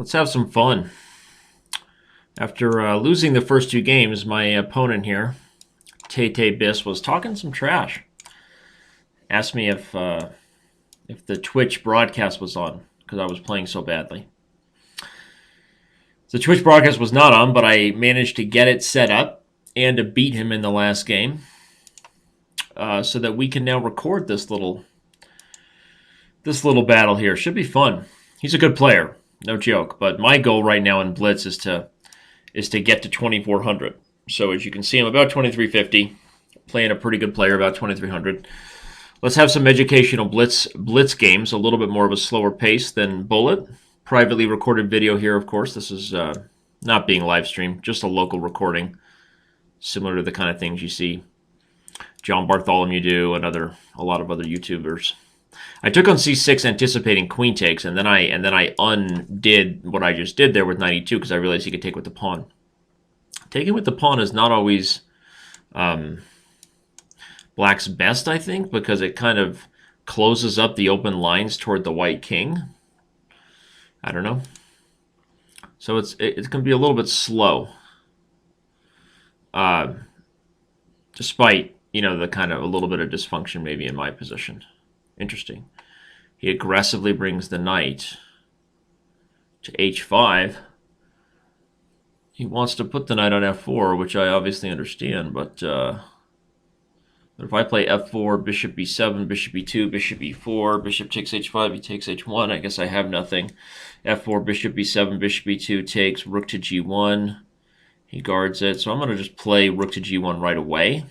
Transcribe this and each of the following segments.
Let's have some fun. After losing the first two games, my opponent here, Tay Biss, was talking some trash. Asked me if the Twitch broadcast was on because I was playing so badly. The Twitch broadcast was not on, but I managed to get it set up and to beat him in the last game, so that we can now record this little battle here. Should be fun. He's a good player, no joke. But my goal right now in Blitz is to get to 2,400. So as you can see, I'm about 2,350, playing a pretty good player, about 2,300. Let's have some educational Blitz games, a little bit more of a slower pace than Bullet. Privately recorded video here, of course. This is not being live streamed, just a local recording, similar to the kind of things you see John Bartholomew do and a lot of other YouTubers. I took on c6 anticipating queen takes, and then I undid what I just did there with 92 because I realized he could take with the pawn. Taking with the pawn is not always black's best, I think, because it kind of closes up the open lines toward the white king. I don't know. So it can be a little bit slow, despite the kind of a little bit of dysfunction maybe in my position. Interesting. He aggressively brings the knight to h5. He wants to put the knight on f4, which I obviously understand, but if I play f4, bishop b7, bishop b2, bishop e4, bishop takes h5, he takes h1, I guess I have nothing. f4, bishop b7, bishop b2 takes, rook to g1. He guards it, so I'm going to just play rook to g1 right away,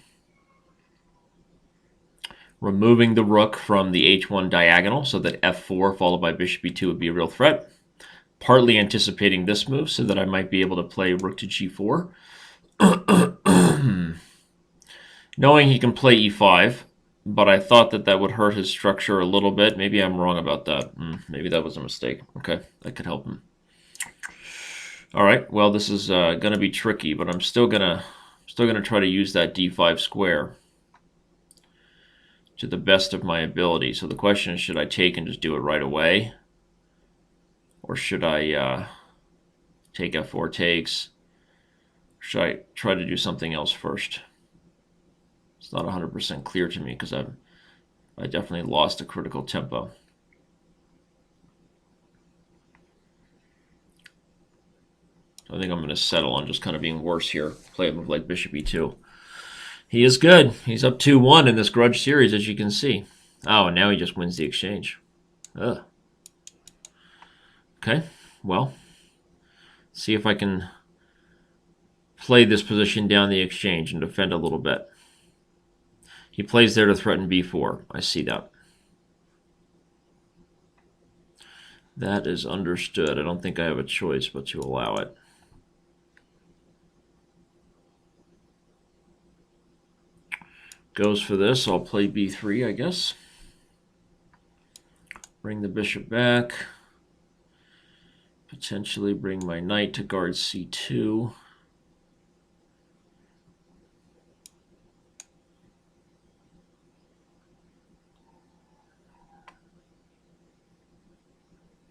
removing the rook from the h1 diagonal so that f4 followed by bishop b2 would be a real threat. Partly anticipating this move so that I might be able to play rook to g4. Knowing he can play e5, but I thought that would hurt his structure a little bit. Maybe I'm wrong about that. Maybe that was a mistake. Okay, that could help him. All right, well, this is going to be tricky, but I'm still gonna try to use that d5 square to the best of my ability. So the question is, should I take and just do it right away? Or should I take f4 takes? Or should I try to do something else first? It's not 100% clear to me because I definitely lost a critical tempo. So I think I'm going to settle on just kind of being worse here. Play a move like bishop e2. He is good. He's up 2-1 in this grudge series, as you can see. Oh, and now he just wins the exchange. Ugh. Okay, well, see if I can play this position down the exchange and defend a little bit. He plays there to threaten b4. I see that. That is understood. I don't think I have a choice but to allow it. Goes for this. I'll play b3, I guess. Bring the bishop back. Potentially bring my knight to guard c2.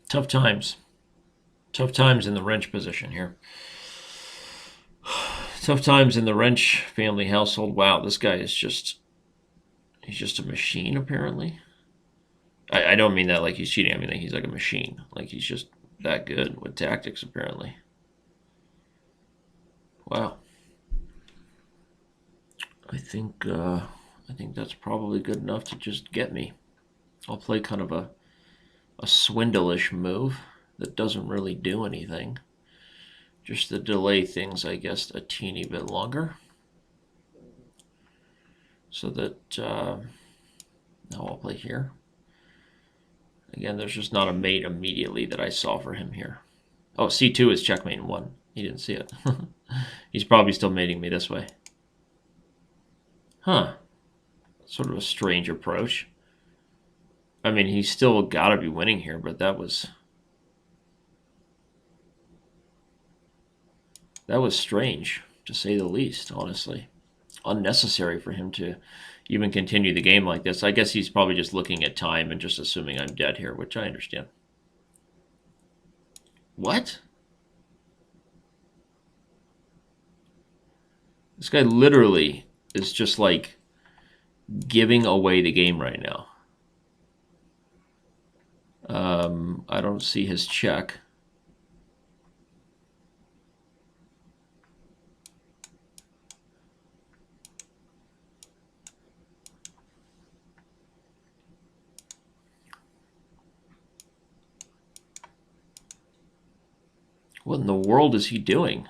Tough times. Tough times in the Rensch position here. Tough times in the Rensch family household. Wow, this guy is he's just a machine, apparently. I don't mean that like he's cheating. I mean like he's like a machine. Like he's just that good with tactics, apparently. Wow. I think that's probably good enough to just get me. I'll play kind of a swindle-ish move that doesn't really do anything. Just to delay things, I guess, a teeny bit longer. So that now I'll play here. Again, there's just not a mate immediately that I saw for him here. Oh, c2 is checkmate in 1. He didn't see it. He's probably still mating me this way. Huh. Sort of a strange approach. I mean, he's still got to be winning here, but that was strange, to say the least, honestly. Unnecessary for him to even continue the game like this. I guess he's probably just looking at time and just assuming I'm dead here, which I understand. What? This guy literally is just like giving away the game right now. I don't see his check. What in the world is he doing?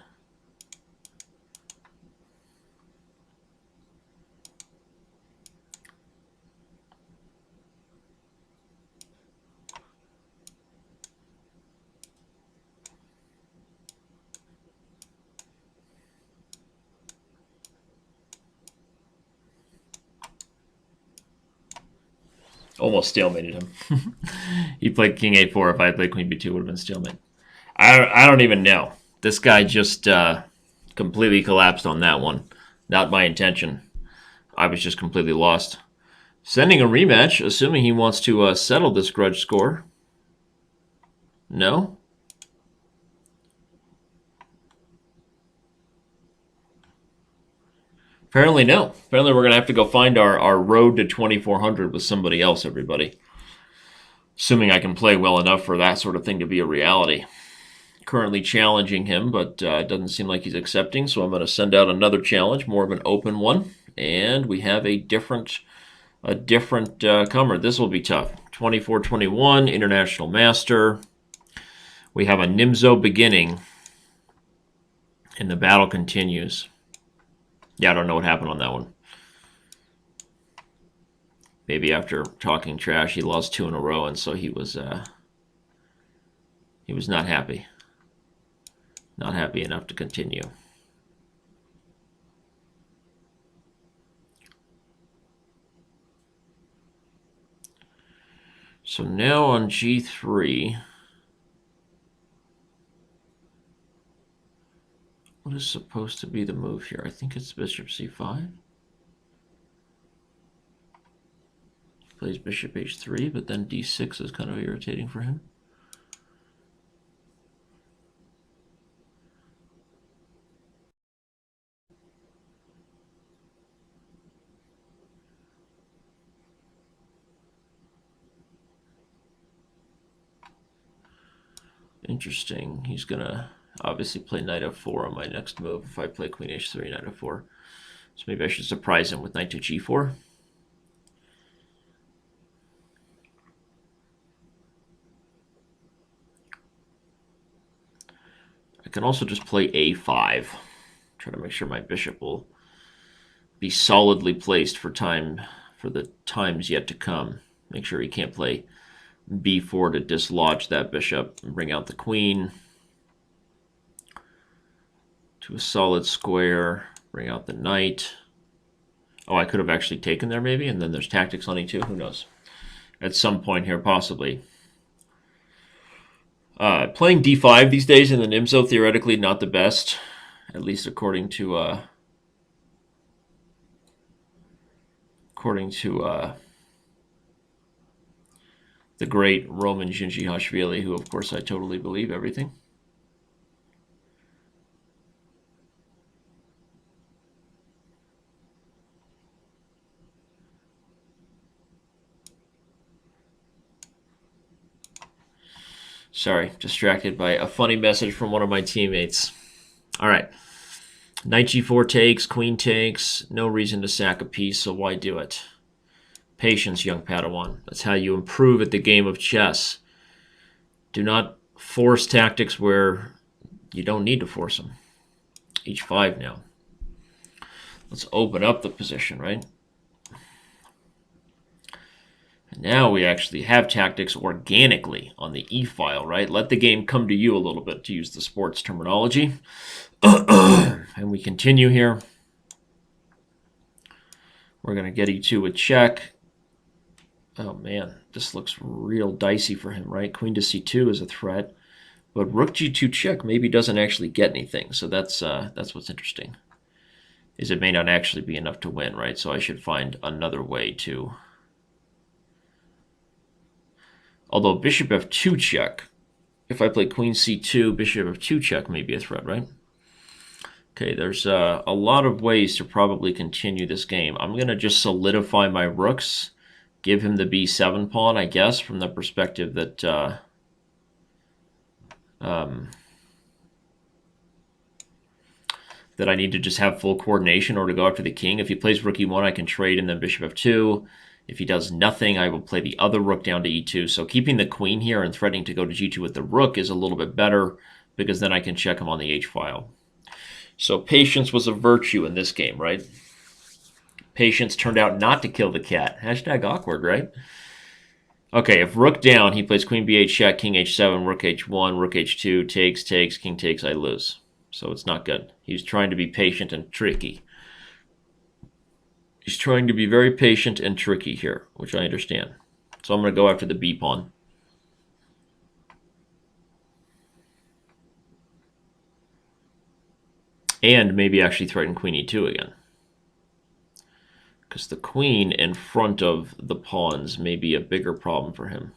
Almost stalemated him. He played king a4. If I had played queen b2, it would have been stalemate. I don't even know. This guy just completely collapsed on that one. Not my intention. I was just completely lost. Sending a rematch, assuming he wants to settle this grudge score. No? Apparently no. Apparently we're going to have to go find our road to 2400 with somebody else, everybody. Assuming I can play well enough for that sort of thing to be a reality. Currently challenging him, but it doesn't seem like he's accepting, so I'm going to send out another challenge, more of an open one, and we have a different comer. This will be tough. 24-21, International Master. We have a Nimzo beginning, and the battle continues. Yeah, I don't know what happened on that one. Maybe after talking trash, he lost 2 in a row, and so he was not happy. Not happy enough to continue. So now on g3, what is supposed to be the move here? I think it's bishop c5. Plays bishop h3, but then d6 is kind of irritating for him. Interesting. He's going to obviously play knight f4 on my next move if I play queen h3, knight f4. So maybe I should surprise him with knight to g4. I can also just play a5. Try to make sure my bishop will be solidly placed for the times yet to come. Make sure he can't play b4 to dislodge that bishop and bring out the queen to a solid square, bring out the knight. Oh, I could have actually taken there maybe, and then there's tactics on e2. Who knows? At some point here, possibly. Playing d5 these days in the Nimzo, theoretically not the best, at least according to the great Roman Zinjihashvili, who of course I totally believe everything. Sorry, distracted by a funny message from one of my teammates. All right. Knight g4 takes, queen takes. No reason to sack a piece, so why do it? Patience, young Padawan. That's how you improve at the game of chess. Do not force tactics where you don't need to force them. h5 now. Let's open up the position, right? Now we actually have tactics organically on the e-file, right? Let the game come to you a little bit, to use the sports terminology. And we continue here. We're going to get e2 a check. Oh man, this looks real dicey for him, right? Queen to c2 is a threat, but rook g2 check maybe doesn't actually get anything. So that's what's interesting. Is it may not actually be enough to win, right? So I should find another way to. Although bishop f2 check If I play queen c2, bishop f2 check may be a threat, right? Okay, there's a lot of ways to probably continue this game. I'm going to just solidify my rooks, give him the b7 pawn, I guess, from the perspective that that I need to just have full coordination or to go after the king. If he plays rook e1, I can trade and then bishop f2. If he does nothing, I will play the other rook down to e2. So keeping the queen here and threatening to go to g2 with the rook is a little bit better because then I can check him on the h-file. So patience was a virtue in this game, right? Patience turned out not to kill the cat. Hashtag awkward, right? Okay, if rook down, he plays queen b8 check, king h7, rook h1, rook h2, takes, king takes, I lose. So it's not good. He's trying to be patient and tricky. He's trying to be very patient and tricky here, which I understand. So I'm going to go after the b pawn. And maybe actually threaten queen e2 again. Because the queen in front of the pawns may be a bigger problem for him.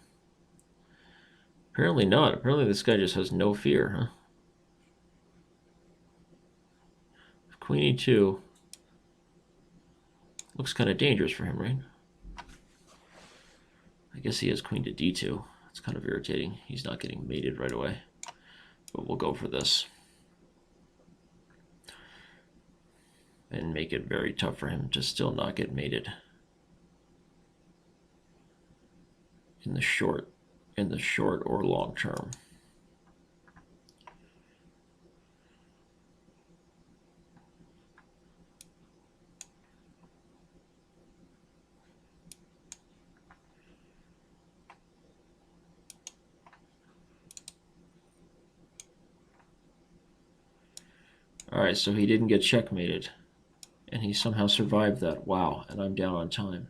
Apparently not. Apparently this guy just has no fear, huh? Queen e2 looks kind of dangerous for him, right? I guess he has queen to d2. It's kind of irritating. He's not getting mated right away. But we'll go for this. And make it very tough for him to still not get mated. In the short or long term. All right, so he didn't get checkmated. And he somehow survived that. Wow, and I'm down on time.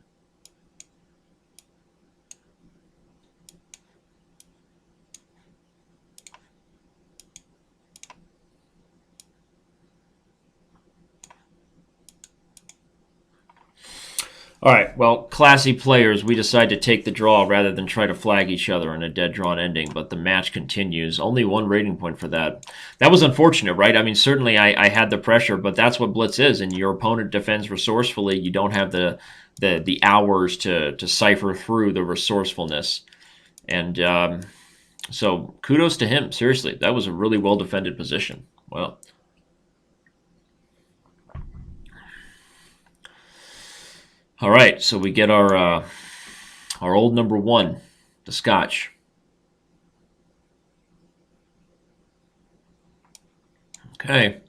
All right, well, classy players, we decide to take the draw rather than try to flag each other in a dead drawn ending, but the match continues. Only one rating point for that. That was unfortunate, right? I mean, certainly I had the pressure, but that's what Blitz is, and your opponent defends resourcefully. You don't have the hours to cipher through the resourcefulness. And so kudos to him, seriously. That was a really well-defended position. Wow. All right, so we get our old number one, the Scotch. Okay.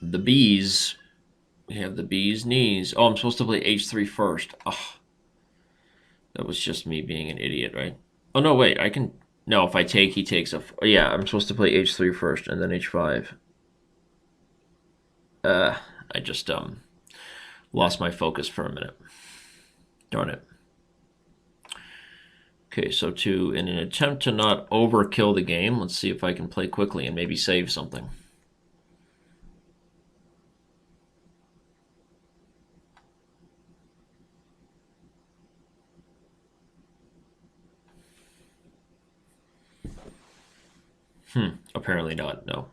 The bees. We have the bee's knees. Oh, I'm supposed to play h3 first. Oh, that was just me being an idiot, right? Oh, no, wait. I can... No, if I take, he takes a... Yeah, I'm supposed to play h3 first and then h5. I just lost my focus for a minute. Darn it. Okay, so in an attempt to not overkill the game, let's see if I can play quickly and maybe save something. Apparently not, no.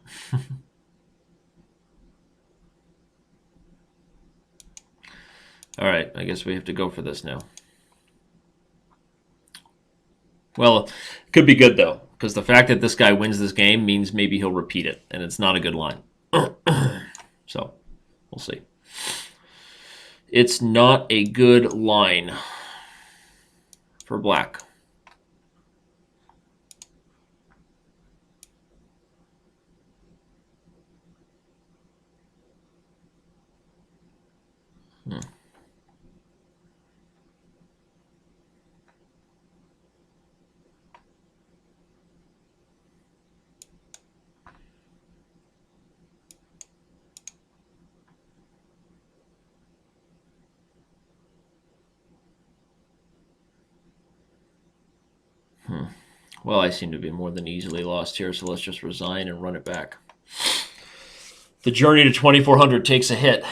All right, I guess we have to go for this now. Well, it could be good, though, because the fact that this guy wins this game means maybe he'll repeat it, and it's not a good line. So, we'll see. It's not a good line for black. Well, I seem to be more than easily lost here, so let's just resign and run it back. The journey to 2400 takes a hit,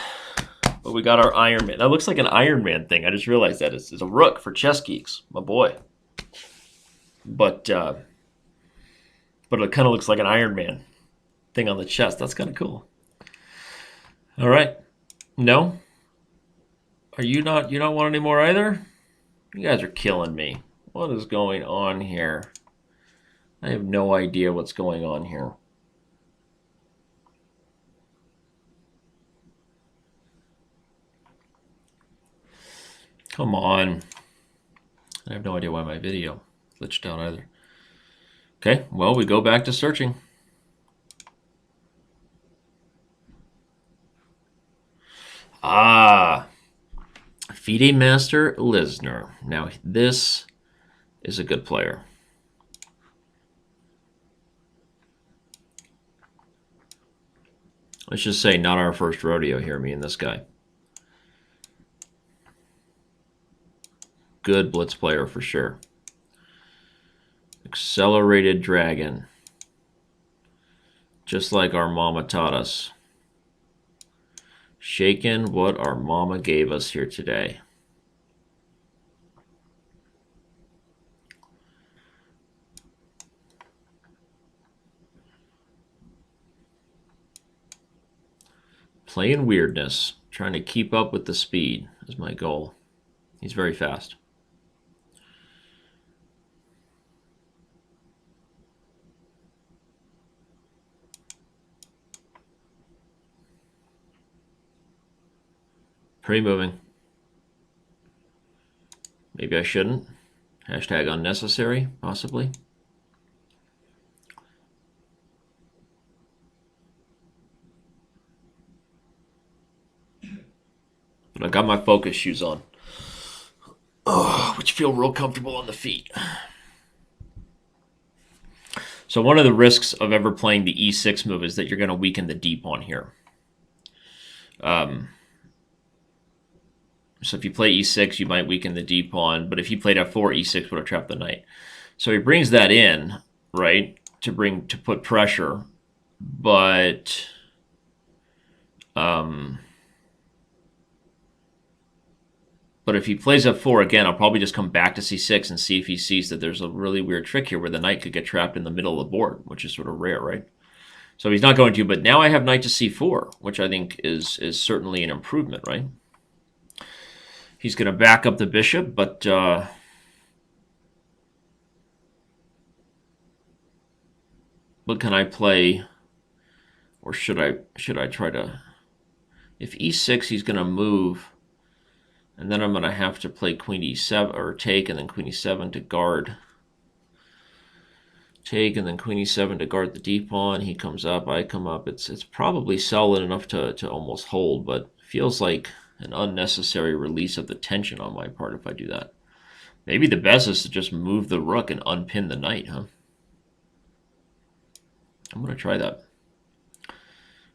but we got our Iron Man. That looks like an Iron Man thing. I just realized that. It's a rook for chess geeks, my boy. but it kind of looks like an Iron Man thing on the chest. That's kind of cool. All right. No? Are you not? You don't want any more either? You guys are killing me. What is going on here? I have no idea what's going on here. Come on. I have no idea why my video glitched out either. Okay, well, we go back to searching. Ah, FIDE Master Lisner. Now, this is a good player. Let's just say not our first rodeo here, me and this guy. Good Blitz player for sure. Accelerated Dragon. Just like our mama taught us. Shaking what our mama gave us here today. Playing weirdness. Trying to keep up with the speed is my goal. He's very fast. Pre-moving. Maybe I shouldn't. Hashtag unnecessary, possibly. But I got my focus shoes on, which feel real comfortable on the feet. So one of the risks of ever playing the E6 move is that you're going to weaken the D pawn here. So if you play E6, you might weaken the D pawn, but if he played F4, E6 would have trapped the knight. So he brings that in, right, to put pressure, but if he plays F4 again, I'll probably just come back to C6 and see if he sees that there's a really weird trick here where the knight could get trapped in the middle of the board, which is sort of rare, right? So he's not going to, but now I have knight to C4, which I think is certainly an improvement, right? He's going to back up the bishop, but what can I play? Or should I try to... If E6, he's going to move, and then I'm going to have to play Queen E7, or take, and then Queen E7 to guard. Take, and then Queen E7 to guard the D pawn. He comes up, I come up. It's probably solid enough to almost hold, but feels like an unnecessary release of the tension on my part if I do that. Maybe the best is to just move the rook and unpin the knight, huh? I'm going to try that. I'm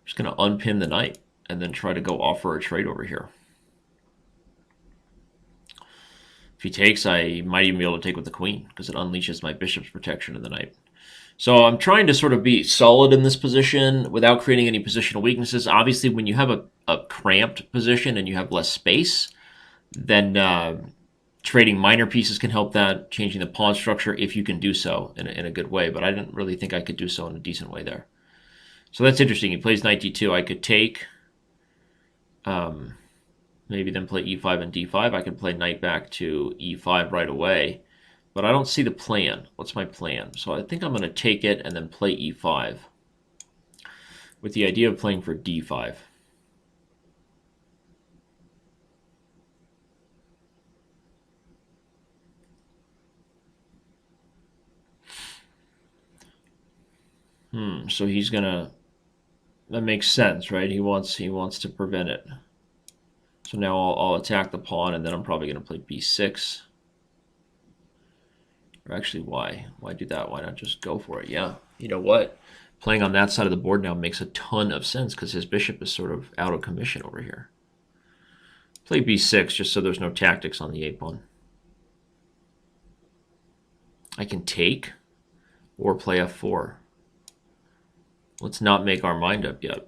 just going to unpin the knight and then try to go offer a trade over here. If he takes, I might even be able to take with the queen because it unleashes my bishop's protection of the knight. So I'm trying to sort of be solid in this position without creating any positional weaknesses. Obviously, when you have a cramped position and you have less space, then trading minor pieces can help that, changing the pawn structure if you can do so in a good way. But I didn't really think I could do so in a decent way there. So that's interesting. He plays knight d2. I could take, maybe then play e5 and d5. I could play knight back to e5 right away. But I don't see the plan. What's my plan? So I think I'm going to take it and then play e5 with the idea of playing for d5. So he's going to... That makes sense, right? He wants to prevent it. So now I'll attack the pawn, and then I'm probably going to play b6. Or actually, why? Why do that? Why not just go for it? Yeah. You know what? Playing on that side of the board now makes a ton of sense because his bishop is sort of out of commission over here. Play b6 just so there's no tactics on the a pawn. I can take or play f4. Let's not make our mind up yet.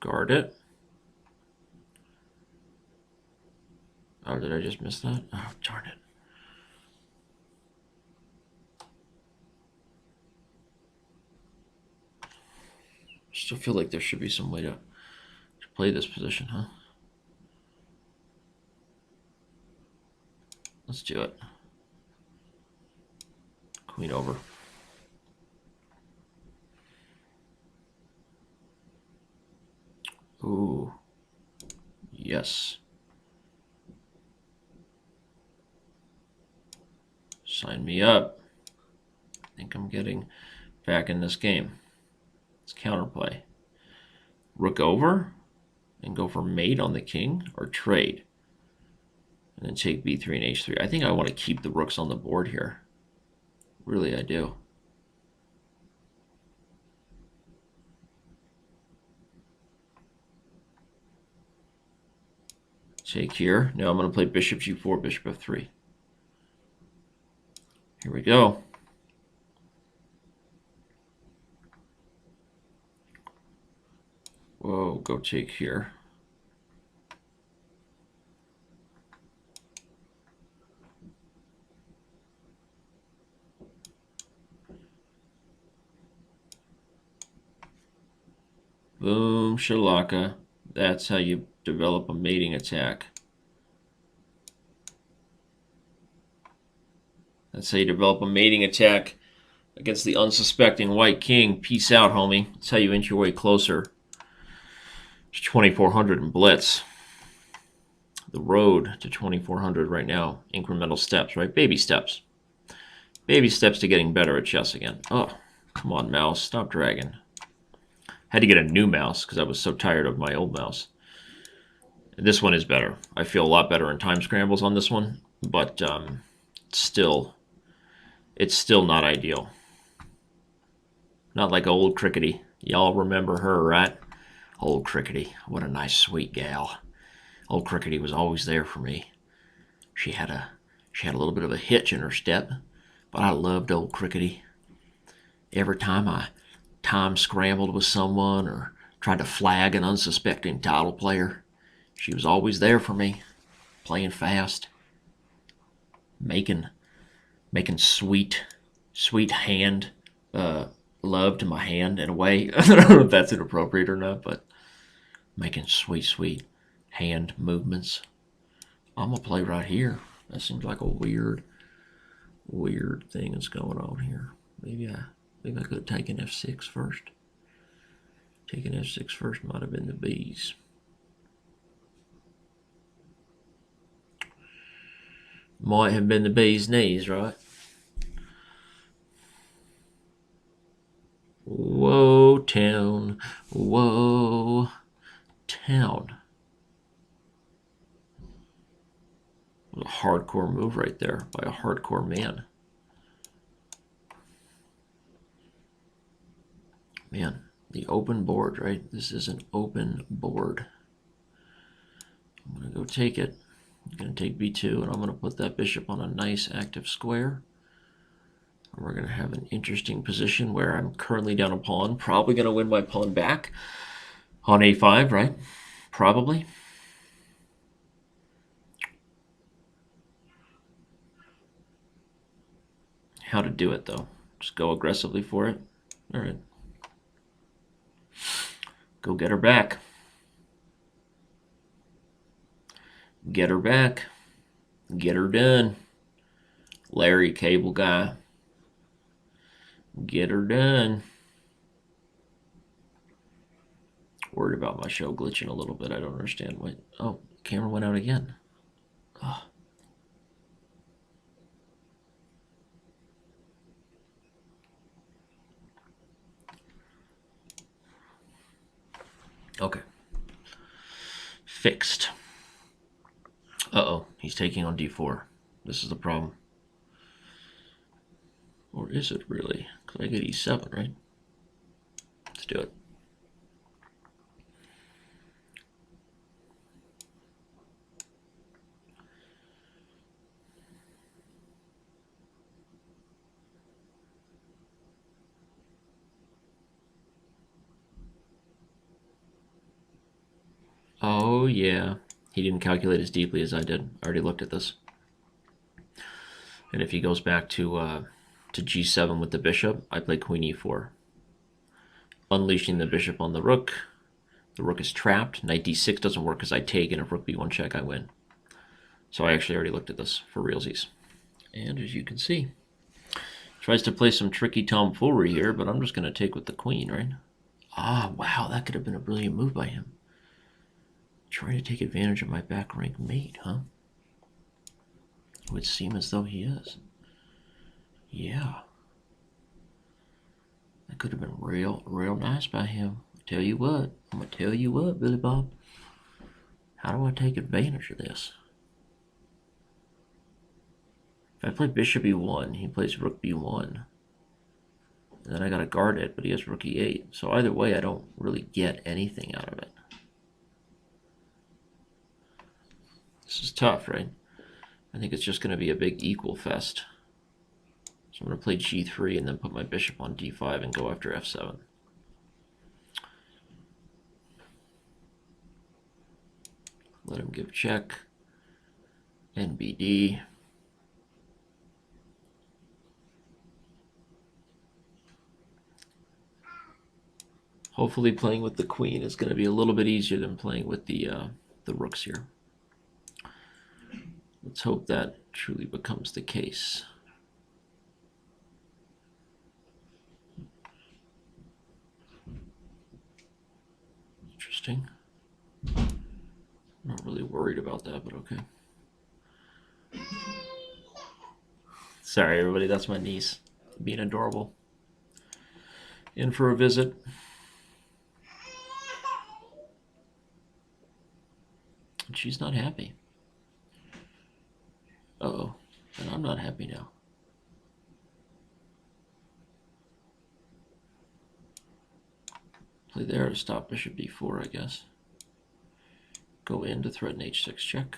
Guard it. Oh, did I just miss that? Oh, darn it. Still feel like there should be some way to play this position, huh? Let's do it. Queen over. Ooh. Yes. Sign me up. I think I'm getting back in this game. Let's counterplay. Rook over and go for mate on the king, or trade. And then take b3 and h3. I think I want to keep the rooks on the board here. Really, I do. Take here. Now I'm going to play bishop g4, bishop f3. Here we go. Whoa, go take here. Boom, shalaka. That's how you develop a mating attack. That's how you develop a mating attack against the unsuspecting white king. Peace out, homie. That's how you inch your way closer to 2400 in Blitz. The road to 2400 right now. Incremental steps, right? Baby steps. Baby steps to getting better at chess again. Oh, come on, mouse. Stop dragging. Had to get a new mouse because I was so tired of my old mouse. This one is better. I feel a lot better in time scrambles on this one, but it's still not ideal. Not like old Crickety. Y'all remember her, right? Old Crickety. What a nice, sweet gal. Old Crickety was always there for me. She had a little bit of a hitch in her step, but I loved old Crickety. Every time I time scrambled with someone or tried to flag an unsuspecting title player, she was always there for me, playing fast, making sweet hand love to my hand in a way. I don't know if that's inappropriate or not, but making sweet hand movements. I'm gonna play right here. That seems like a weird thing that's going on here. Maybe I could have taken f6 first. Taking f6 first might have been the bees. Might have been the bee's knees, right? Whoa, town. Whoa, town. A hardcore move right there by a hardcore man. Man, the open board, right? This is an open board. I'm going to go take it. I'm going to take b2, and I'm going to put that bishop on a nice active square. And we're going to have an interesting position where I'm currently down a pawn. Probably going to win my pawn back on a5, right? Probably. How to do it, though. Just go aggressively for it. All right. Go get her back. Get her back. Get her done. Larry Cable Guy. Get her done. Worried about my show glitching a little bit. I don't understand why. Oh, camera went out again. Oh. Okay. Fixed. Uh-oh, he's taking on d4. This is the problem. Or is it really? Because I get e7, right? Let's do it. Oh, yeah. He didn't calculate as deeply as I did. I already looked at this. And if he goes back to g7 with the bishop, I play queen e4. Unleashing the bishop on the rook. The rook is trapped. Knight d6 doesn't work because I take, and if rook b1 check, I win. So I actually already looked at this for realsies. And as you can see, tries to play some tricky tomfoolery here, but I'm just going to take with the queen, right? Ah, wow, that could have been a brilliant move by him. Trying to take advantage of my back rank mate, huh? It would seem as though he is. Yeah. That could have been real nice by him. I'm going to tell you what, Billy Bob. How do I take advantage of this? If I play bishop e1, he plays rook b1. And then I gotta guard it, but he has rook e8. So either way, I don't really get anything out of it. This is tough, right? I think it's just gonna be a big equal fest. So I'm gonna play g3 and then put my bishop on d5 and go after f7. Let him give check. NBD. Hopefully playing with the queen is going to be a little bit easier than playing with the rooks here. Let's hope that truly becomes the case. Interesting. I'm not really worried about that, but okay. Sorry, everybody, that's my niece being adorable. In for a visit. And she's not happy. Uh-oh, and I'm not happy now. Play there to stop bishop d4, I guess. Go in to threaten h6 check.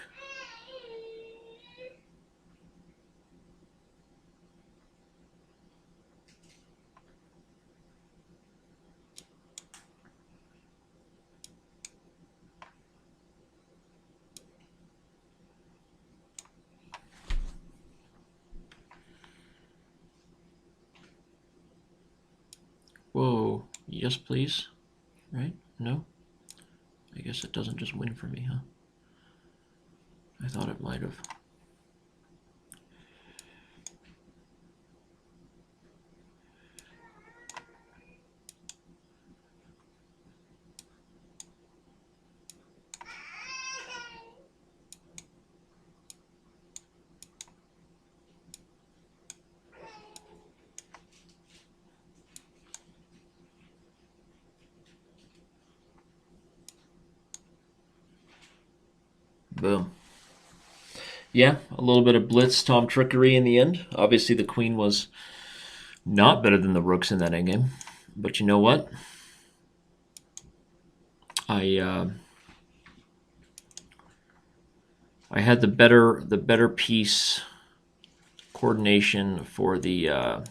Whoa, yes please, right? No? I guess it doesn't just win for me, huh? I thought it might have. Boom. Yeah, a little bit of blitz, Tom trickery in the end. Obviously, the queen was not better than the rooks in that endgame. But you know what? I had the better piece coordination for the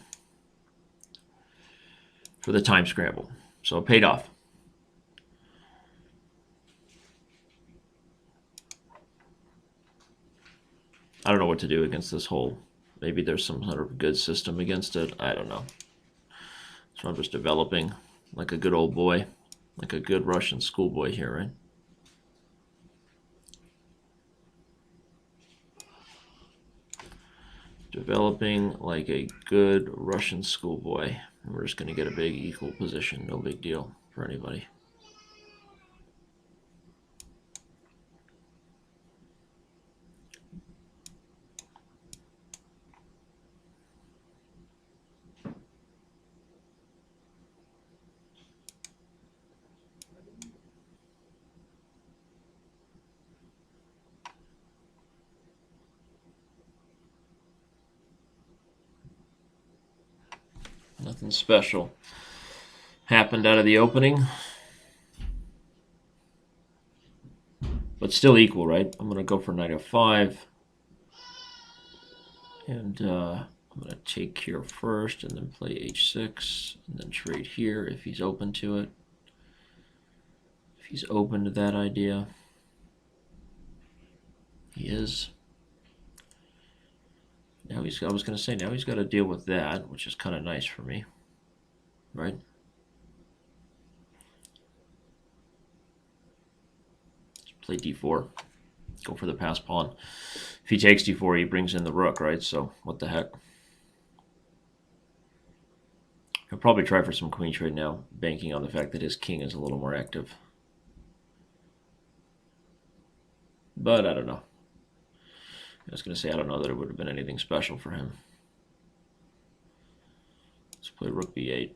time scramble, so it paid off. I don't know what to do against this hole. Maybe there's some sort of good system against it. I don't know. So I'm just developing like a good old boy, like a good Russian schoolboy here, right? Developing like a good Russian schoolboy. And we're just going to get a big equal position. No big deal for anybody. Nothing special happened out of the opening. But still equal, right? I'm going to go for knight f5. And I'm going to take here first and then play h6 and then trade here if he's open to it. If he's open to that idea. He is. Now he's, I was going to say, now he's got to deal with that, which is kind of nice for me, right? Let's play d4. Go for the pass pawn. If he takes d4, he brings in the rook, right? So what the heck? He'll probably try for some queen trade now, banking on the fact that his king is a little more active. But I don't know. I was going to say, I don't know that it would have been anything special for him. Let's play rook b8.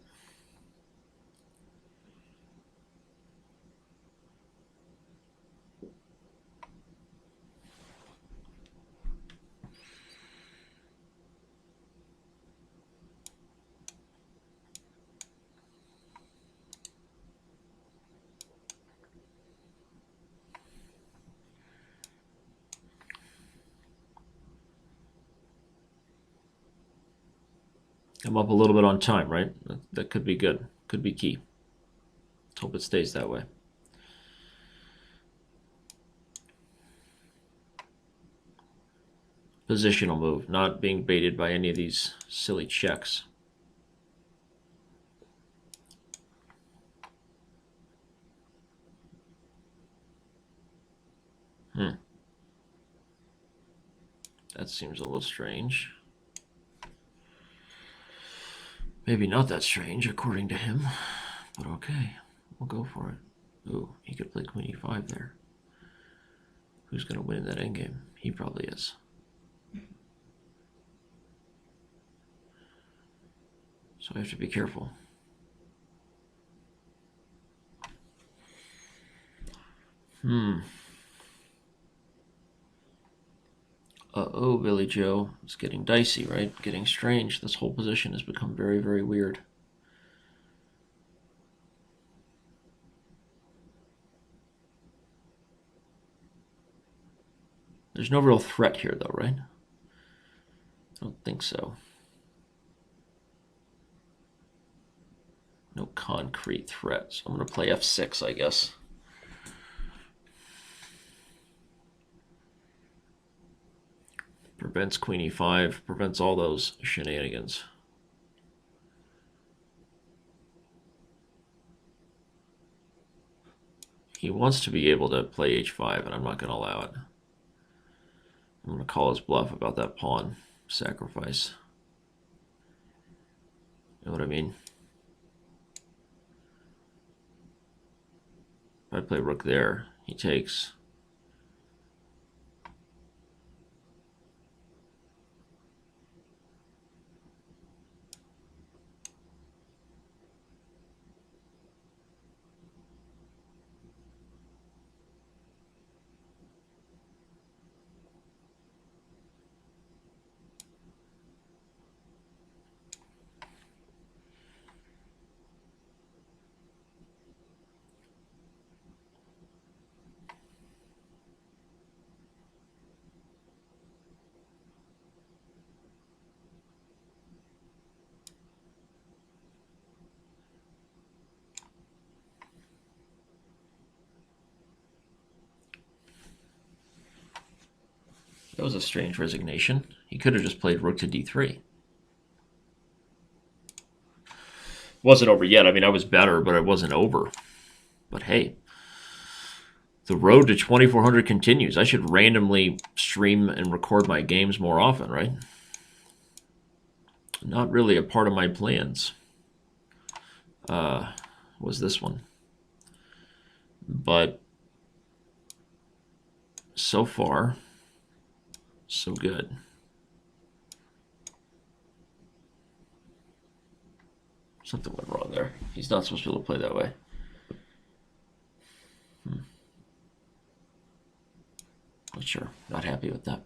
I'm up a little bit on time, right? That could be good. Could be key. Let's hope it stays that way. Positional move, not being baited by any of these silly checks. That seems a little strange. Maybe not that strange, according to him. But okay, we'll go for it. Ooh, he could play queen e5 there. Who's going to win that endgame? He probably is. So I have to be careful. Uh-oh, Billy Joe. It's getting dicey, right? Getting strange. This whole position has become very, very weird. There's no real threat here, though, right? I don't think so. No concrete threat. So I'm going to play f6, I guess. Prevents queen e5, prevents all those shenanigans. He wants to be able to play h5, and I'm not going to allow it. I'm going to call his bluff about that pawn sacrifice. You know what I mean? If I play rook there, he takes. That was a strange resignation. He could have just played rook to d3. Wasn't over yet. I mean, I was better, but it wasn't over. But hey, the road to 2400 continues. I should randomly stream and record my games more often, right? Not really a part of my plans. Was this one. But so far, so good. Something went wrong there. He's not supposed to be able to play that way. Not sure. Not happy with that.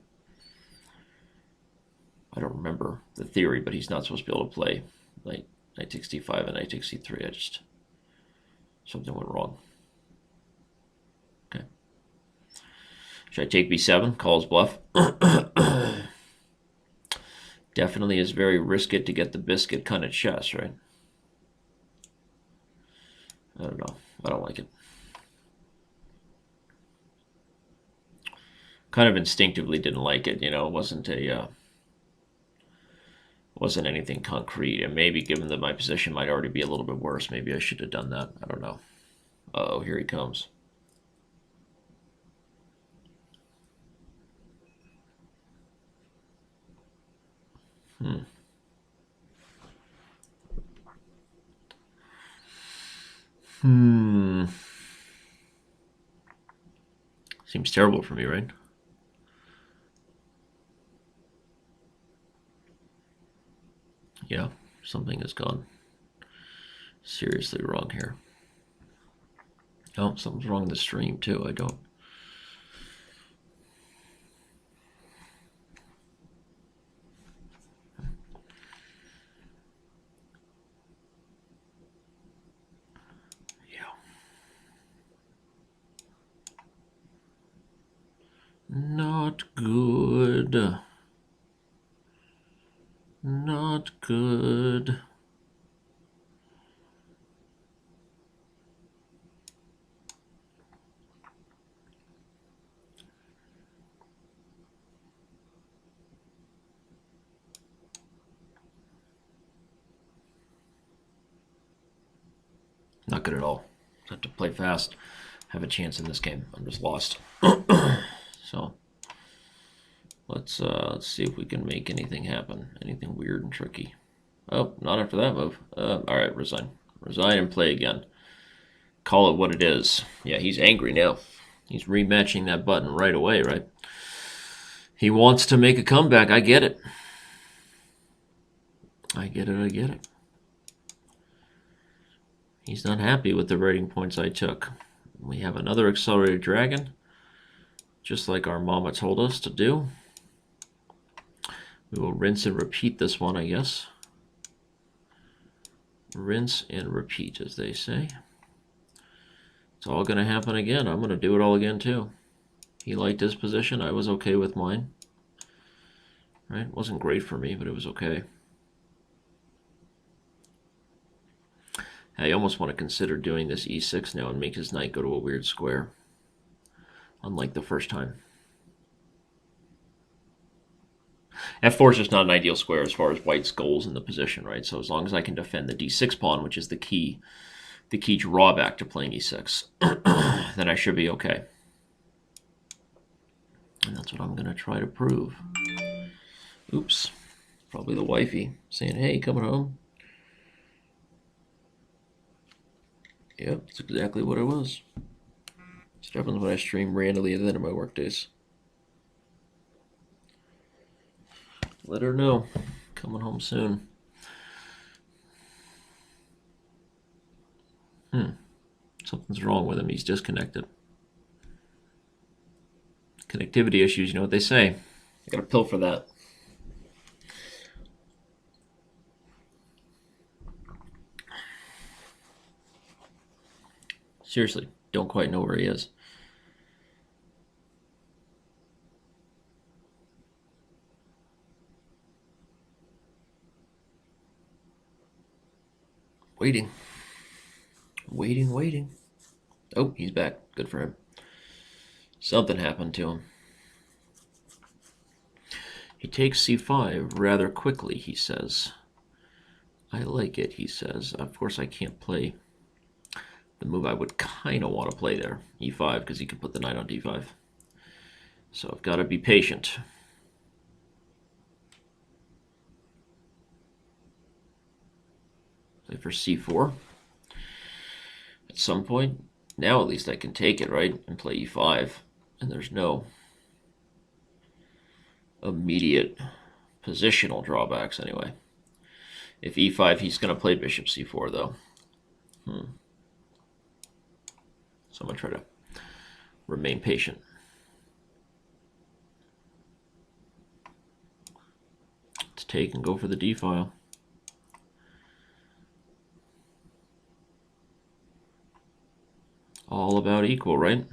I don't remember the theory, but he's not supposed to be able to play knight takes d5 and knight takes c3. I just... something went wrong. Okay. Should I take b7? Call his bluff. Definitely is very risky to get the biscuit kind of chess, right? I don't know. I don't like it. kind of instinctively didn't like it. You know, it wasn't anything concrete. And maybe given that my position might already be a little bit worse, maybe I should have done that. I don't know. Oh, here he comes. Hmm. Hmm. Seems terrible for me, right? Yeah, something has gone seriously wrong here. Oh, something's wrong in the stream too. I don't. Yeah. Not good. Not good. Not good at all. Have to play fast. Have a chance in this game. I'm just lost. So let's see if we can make anything happen. Anything weird and tricky. Oh, not after that move. All right, resign. Resign and play again. Call it what it is. Yeah, he's angry now. He's rematching that button right away, right? He wants to make a comeback. I get it. I get it. I get it. He's not happy with the rating points I took. We have another accelerated dragon, just like our mama told us to do. We will rinse and repeat this one, I guess. Rinse and repeat, as they say. It's all going to happen again. I'm going to do it all again, too. He liked his position. I was okay with mine. Right? It wasn't great for me, but it was okay. I almost want to consider doing this e6 now and make his knight go to a weird square. Unlike the first time. F4 is just not an ideal square as far as white's goals in the position, right? So as long as I can defend the d6 pawn, which is the key drawback to playing e6, then I should be okay. And that's what I'm going to try to prove. Oops. Probably the wifey saying, hey, coming home. Yep, that's exactly what it was. This happens when I stream randomly at the end of my work days. Let her know. Coming home soon. Something's wrong with him. He's disconnected. Connectivity issues, you know what they say. I got a pill for that. Seriously, don't quite know where he is. Waiting. Waiting. Oh, he's back. Good for him. Something happened to him. He takes c5 rather quickly, he says. I like it, he says. Of course, I can't play the move I would kind of want to play there, e5, because he can put the knight on d5. So I've got to be patient. Play for c4. At some point, now at least I can take it, right? And play e5. And there's no immediate positional drawbacks anyway. If e5, he's going to play bishop c4, though. So I'm going to try to remain patient. Let's take and go for the d file. All about equal, right?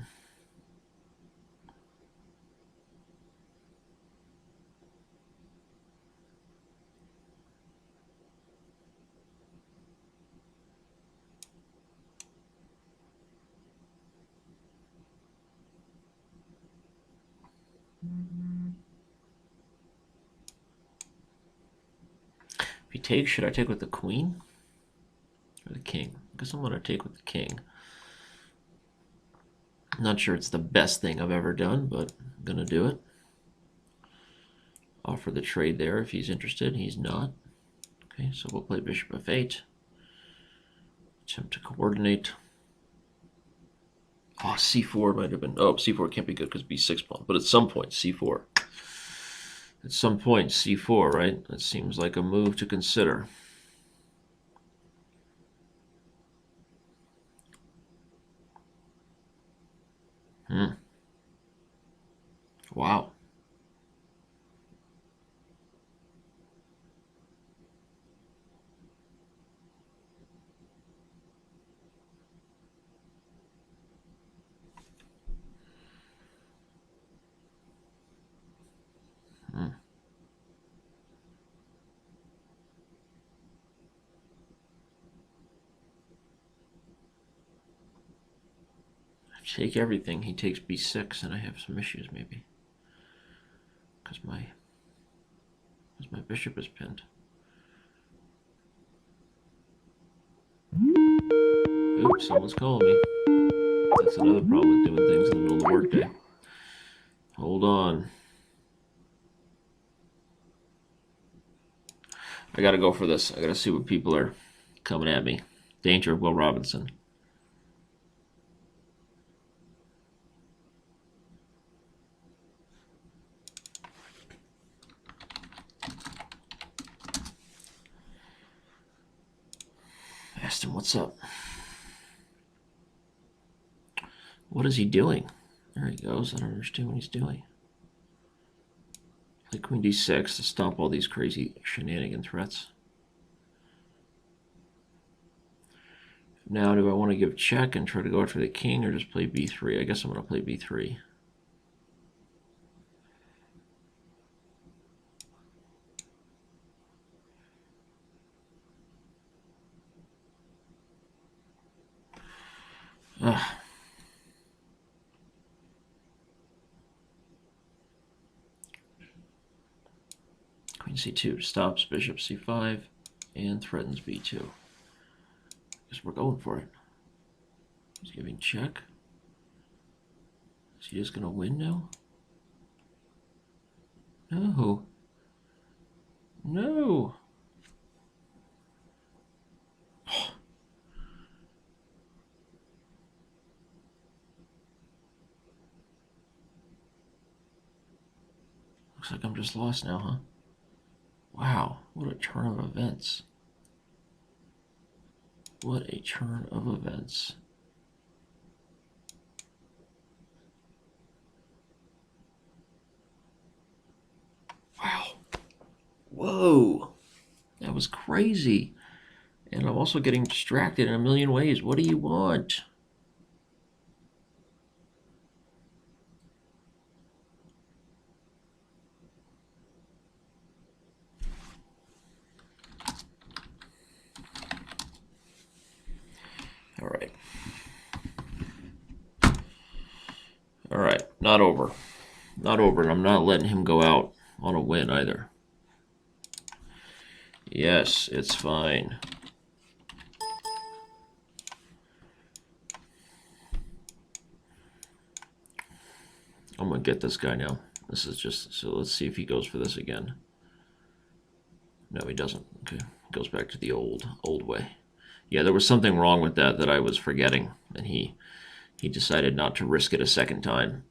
If he takes, should I take with the queen or the king? I guess I'm going to take with the king. I'm not sure it's the best thing I've ever done, but I'm going to do it. Offer the trade there if he's interested. He's not. Okay, so we'll play bishop f8. Attempt to coordinate. Oh, c4 might have been... Oh, c4 can't be good because b6 pawn. But at some point, c4. At some point, c4, right? That seems like a move to consider. Wow. Take everything. He takes b6, and I have some issues maybe. Because my bishop is pinned. Oops, someone's calling me. That's another problem with doing things in the middle of the workday. Hold on. I gotta go for this. I gotta see what people are coming at me. Danger of Will Robinson. I asked him, what's up? What is he doing? There he goes. I don't understand what he's doing. Play queen d6 to stop all these crazy shenanigan threats. Now, do I want to give check and try to go after the king or just play b3? I guess I'm going to play b3. Ugh. Queen c2 stops bishop c5 and threatens b2. Guess we're going for it. He's giving check. Is he just going to win now? No. No. Looks like I'm just lost now, huh? Wow, what a turn of events. What a turn of events. Wow. Whoa. That was crazy. And I'm also getting distracted in a million ways. What do you want? All right. All right, not over. Not over, and I'm not letting him go out on a win either. Yes, it's fine. I'm going to get this guy now. This is just, so let's see if he goes for this again. No, he doesn't. Okay, goes back to the old way. Yeah, there was something wrong with that I was forgetting, and he decided not to risk it a second time.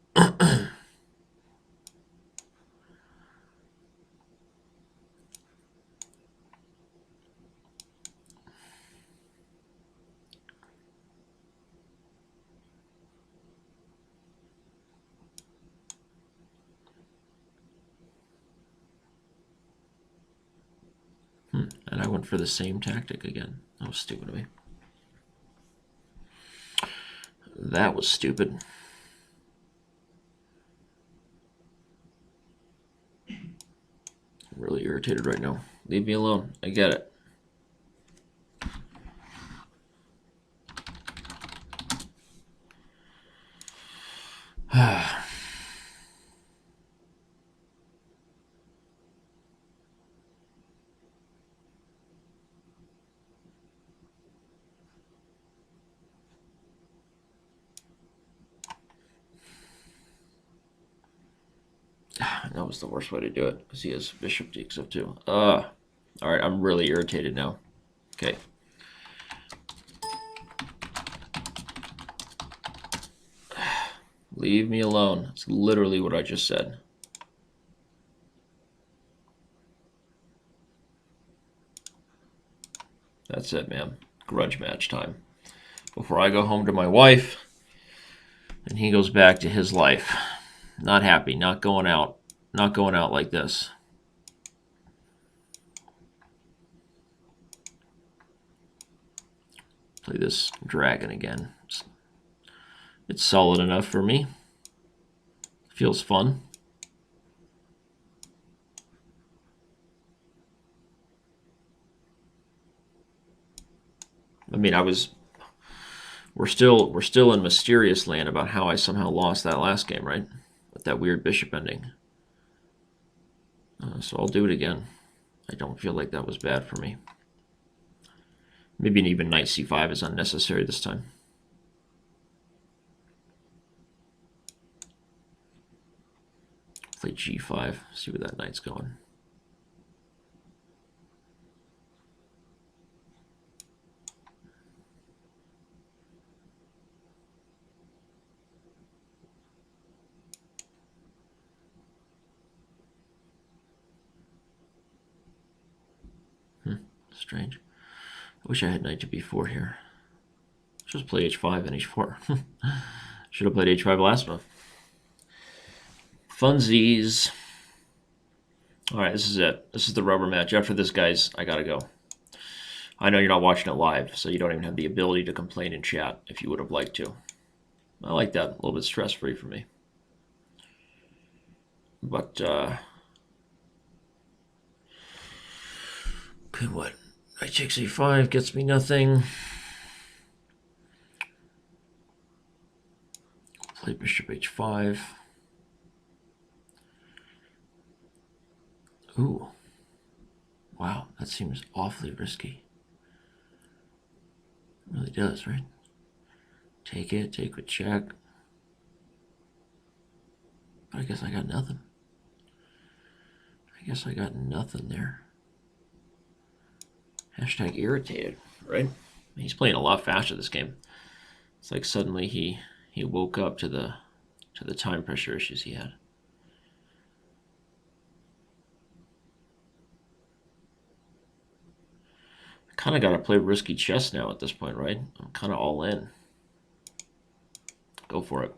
And I went for the same tactic again. That was stupid of me. That was stupid. I'm really irritated right now. Leave me alone. I get it. that was the worst way to do it, because he has bishop takes up too. Alright, I'm really irritated now. Okay. Leave me alone. That's literally what I just said. That's it, man. Grudge match time. Before I go home to my wife, and he goes back to his life. Not happy, not going out. Not going out like this. Play this dragon again. It's solid enough for me. Feels fun. I mean, we're still in mysterious land about how I somehow lost that last game, right? With that weird bishop ending. So I'll do it again. I don't feel like that was bad for me. Maybe an even knight c5 is unnecessary this time. Play g5, see where that knight's going. Strange. I wish I had knight to b4 here. Just play h5 and h4. Should have played h5 last move. Funzies. Alright, this is it. This is the rubber match. After this, guys, I gotta go. I know you're not watching it live, so you don't even have the ability to complain in chat if you would have liked to. I like that. A little bit stress-free for me. But, okay, what? Knight takes a5 gets me nothing. Play bishop h5. Ooh. Wow, that seems awfully risky. It really does, right? Take it, take with check. But I guess I got nothing. I guess I got nothing there. Hashtag irritated, right? He's playing a lot faster this game. It's like suddenly he woke up to the time pressure issues he had. I kind of got to play risky chess now at this point, right? I'm kind of all in. Go for it.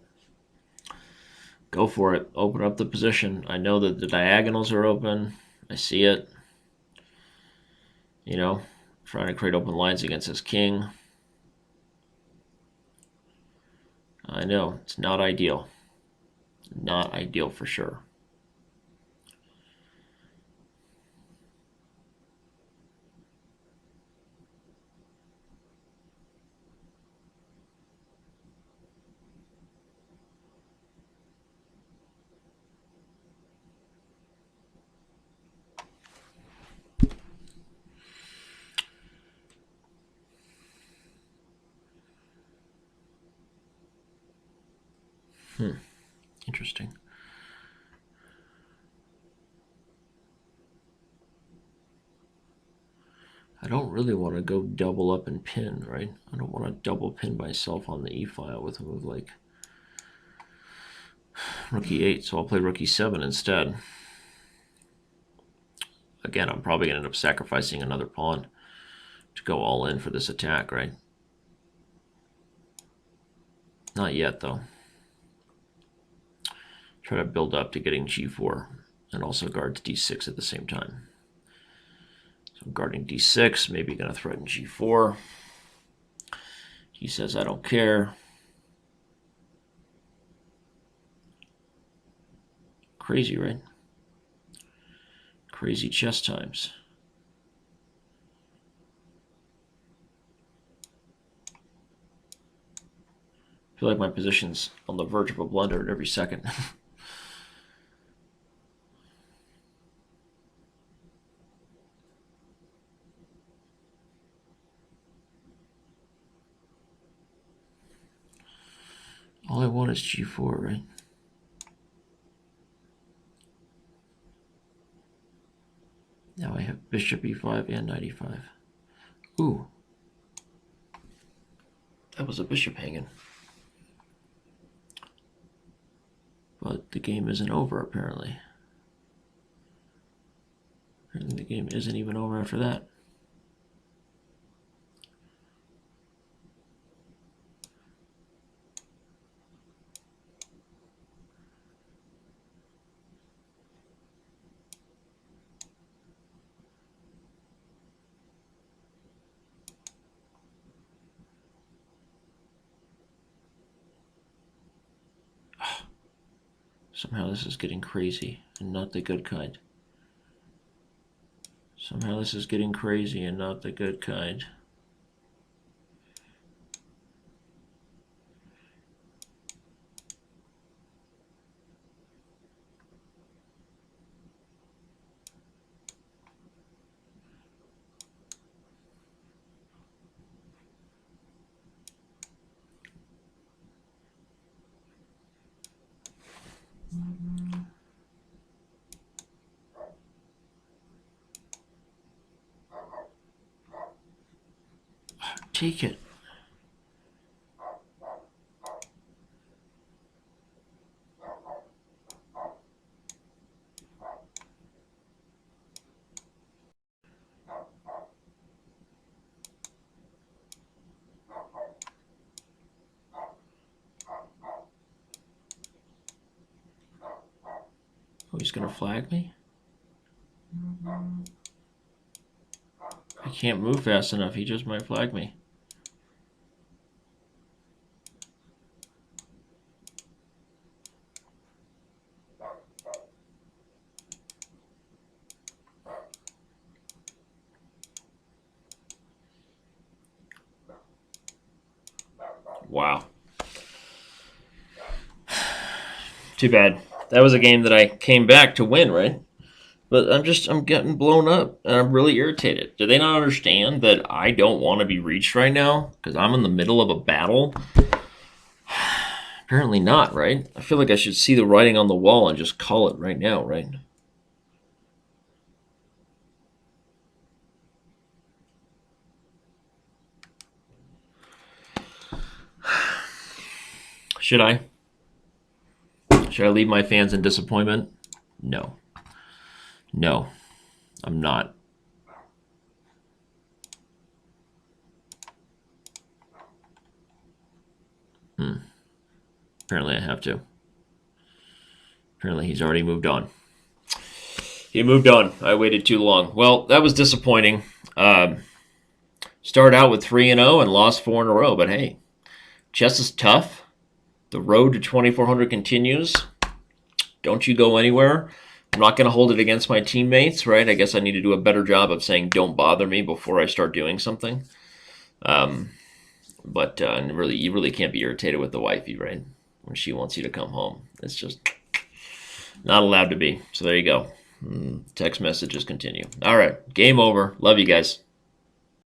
Go for it. Open up the position. I know that the diagonals are open. I see it. You know, trying to create open lines against his king. I know, it's not ideal. Not ideal for sure. Interesting. I don't really want to go double up and pin, right? I don't want to double pin myself on the e-file with a move like rook e8, so I'll play rook e7 instead. Again, I'm probably going to end up sacrificing another pawn to go all in for this attack, right? Not yet, though. Try to build up to getting g4 and also guard d6 at the same time. So I'm guarding d6, maybe going to threaten g4. He says, I don't care. Crazy, right? Crazy chess times. I feel like my position's on the verge of a blunder at every second. All I want is g4, right? bishop e5 and knight e5. Ooh. That was a bishop hanging. But the game isn't over, apparently. Apparently the game isn't even over after that. Somehow this is getting crazy and not the good kind. Somehow this is getting crazy and not the good kind. Take it. Oh, he's gonna flag me? I can't move fast enough. He just might flag me. Wow. Too bad. That was a game that I came back to win, right? But I'm getting blown up, and I'm really irritated. Do they not understand that I don't want to be reached right now? Because I'm in the middle of a battle? Apparently not, right? I feel like I should see the writing on the wall and just call it right now, right? Should I? Should I leave my fans in disappointment? No. No, I'm not. Apparently I have to. Apparently he's already moved on. He moved on. I waited too long. Well, that was disappointing. Started out with 3-0 and lost 4 in a row, but hey, chess is tough. The road to 2400 continues. Don't you go anywhere. I'm not going to hold it against my teammates, right? I guess I need to do a better job of saying don't bother me before I start doing something. But really, you really can't be irritated with the wifey, right? When she wants you to come home. It's just not allowed to be. So there you go. Text messages continue. All right, game over. Love you guys.